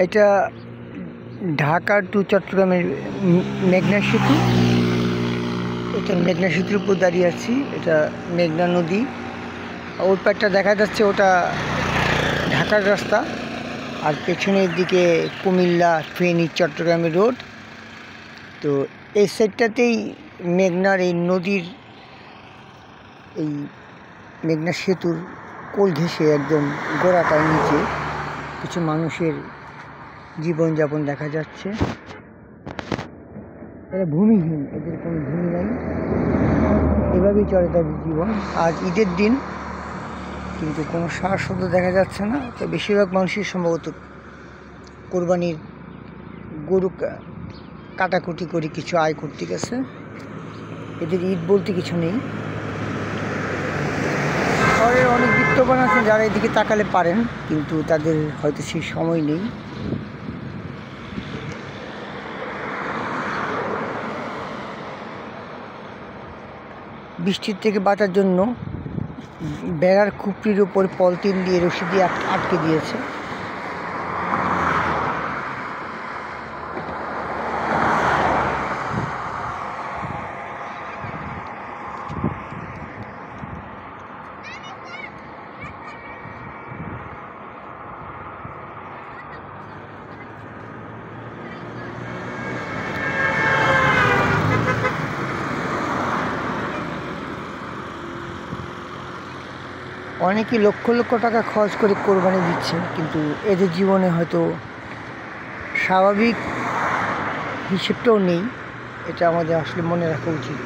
এটা ঢাকা টু চট্টগ্রামের মেঘনা সেতু। এটা মেঘনা সেতুর উপর দাঁড়িয়ে আছি। এটা মেঘনা নদী। ওই পাড়টা দেখা যাচ্ছে, ওটা ঢাকার রাস্তা। আর পেছনের দিকে কুমিল্লা, ফেনী, চট্টগ্রামের রোড। তো এই সাইডটাতেই মেঘনার এই নদীর এই মেঘনা সেতুর কোল ঘেঁষে একদম গোড়াটার নিচে কিছু মানুষের জীবনযাপন দেখা যাচ্ছে। এরা ভূমিহীন, এদের কোনো ভূমি নাই, এভাবেই চলে তাদের জীবন। আজ ঈদের দিন, কিন্তু কোনো সারশব্দ দেখা যাচ্ছে না। তো বেশিরভাগ মানুষই সম্ভবত কোরবানির গরু কাটাকুটি করে কিছু আয় করতে গেছে। এদের ঈদ বলতে কিছু নেই। শহরের অনেক বিত্তবান আছেন যারা এদিকে তাকালে পারেন, কিন্তু তাদের হয়তো সেই সময় নেই। বৃষ্টির থেকে বাঁচার জন্য বেড়ার খুপড়ির উপর পলিথিন দিয়ে রশি দিয়ে আটকে দিয়েছে। অনেকেই লক্ষ লক্ষ টাকা খরচ করে কোরবানি দিচ্ছে, কিন্তু এদের জীবনে হয়তো স্বাভাবিক হিসেবটাও নেই। এটা আমাদের আসলে মনে রাখা উচিত।